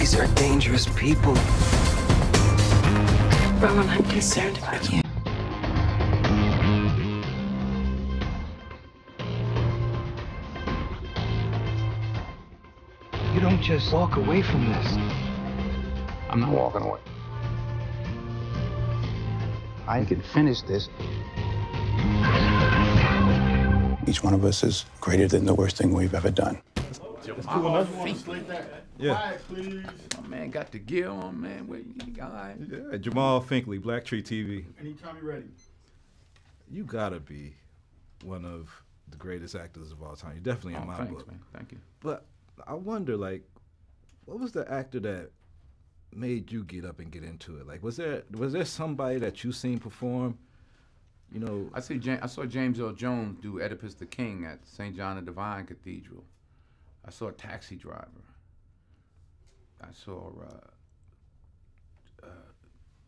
These are dangerous people. Roman, I'm concerned about you. You don't just walk away from this. I'm not walking away. I can finish this. Each one of us is greater than the worst thing we've ever done. Jamal Finkley. Yeah. Quiet, please. My man got the gear on, man. Wait, all right. Yeah, Jamal Finkley, Black Tree TV. Anytime you're ready. You gotta be one of the greatest actors of all time. You're definitely in my book. Man. Thank you. But I wonder, like, what was the actor that made you get up and get into it? Like, was there somebody that you seen perform? You know, I saw James Earl Jones do Oedipus the King at St. John the Divine Cathedral. I saw a Taxi Driver. I saw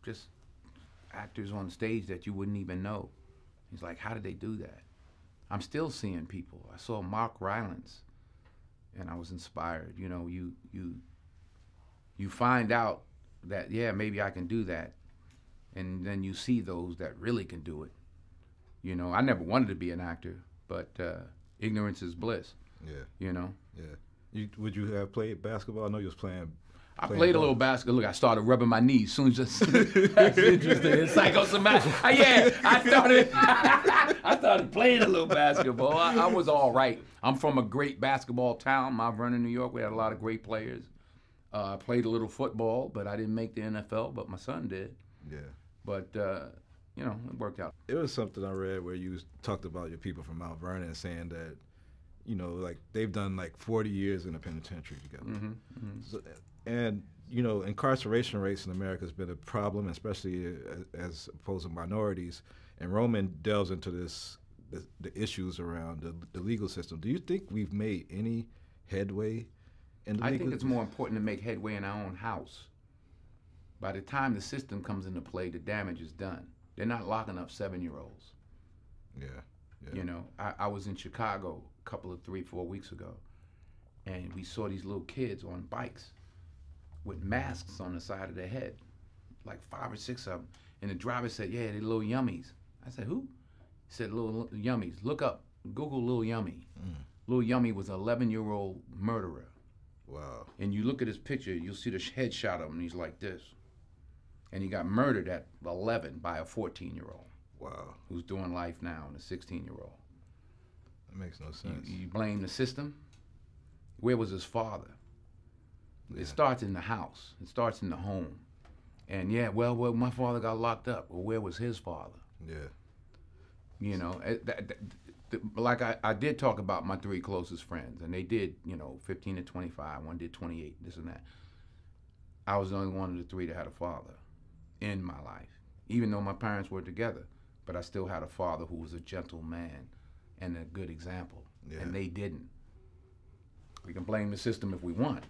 just actors on stage that you wouldn't even know. He's like, how did they do that? I'm still seeing people. I saw Mark Rylance, and I was inspired. You know, you find out that, yeah, maybe I can do that, and then you see those that really can do it. You know, I never wanted to be an actor, but ignorance is bliss. Yeah. You know? Yeah. Would you have played basketball? I know you was playing. I played a little basketball. Look, I started rubbing my knees. Soon as that's interesting. It's psychosomatic. Yeah, I started playing a little basketball. I was all right. I'm from a great basketball town, Mount Vernon, New York. We had a lot of great players. I played a little football, but I didn't make the NFL, but my son did. Yeah. But, you know, it worked out. It was something I read where you talked about your people from Mount Vernon saying that, you know, like they've done like 40 years in the penitentiary together. Mm-hmm, mm-hmm. So, and, you know, incarceration rates in America has been a problem, especially as opposed to minorities. And Roman delves into the issues around the legal system. Do you think we've made any headway in the I think it's more important to make headway in our own house. By the time the system comes into play, the damage is done. They're not locking up 7-year-olds. Yeah. You know, I was in Chicago a couple of 3-4 weeks ago, and we saw these little kids on bikes with masks on the side of their head, like 5 or 6 of them. And the driver said, yeah, they're Lil Yummies. I said, who? He said, Lil Yummies. Look up, Google Lil Yummy. Lil Yummy was an 11-year-old murderer. Wow. And you look at his picture, you'll see the headshot of him, and he's like this. And he got murdered at 11 by a 14-year-old. Wow. Who's doing life now, and a 16-year-old. That makes no sense. You blame the system? Where was his father? Yeah. It starts in the house. It starts in the home. And yeah, well, my father got locked up. Well, where was his father? Yeah. You know, like I did talk about my 3 closest friends, and they did, you know, 15 to 25. One did 28, this and that. I was the only one of the 3 that had a father in my life, even though my parents were together. But I still had a father who was a gentle man and a good example, and they didn't. We can blame the system if we want,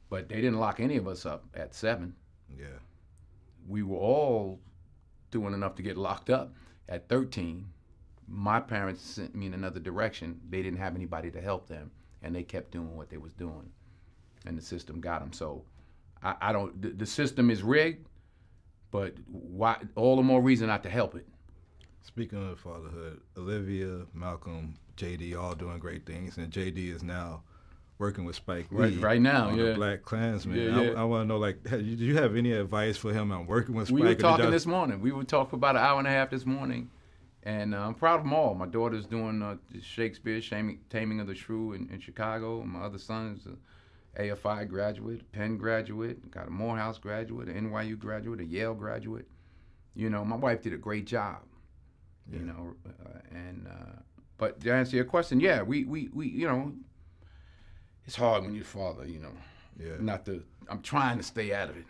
but they didn't lock any of us up at 7. Yeah. We were all doing enough to get locked up at 13. My parents sent me in another direction. They didn't have anybody to help them, and they kept doing what they was doing, and the system got them. So I don't, the system is rigged, but why, all the more reason not to help it. Speaking of fatherhood, Olivia, Malcolm, JD, all doing great things, and JD is now working with Spike Lee right now, on the Black Klansman. I want to know, like, do you have any advice for him on working with Spike? We were talking this morning. We were talking for about an hour and a half this morning, and I'm proud of them all. My daughter's doing Shakespeare, Taming of the Shrew in Chicago. My other son's an AFI graduate, a Penn graduate, got a Morehouse graduate, an NYU graduate, a Yale graduate. You know, my wife did a great job. You know, but to answer your question, yeah, we you know, it's hard when you're father, you know. Yeah. I'm trying to stay out of it.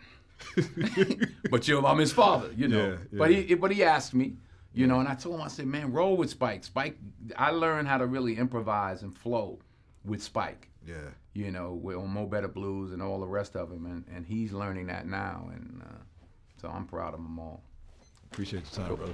But I'm his father, you know. But he asked me, you know, and I told him, I said, man, roll with Spike. Spike, I learned how to really improvise and flow with Spike. Yeah. You know, on Mo Better Blues and all the rest of them, and he's learning that now, and so I'm proud of them all. Appreciate your time, brother.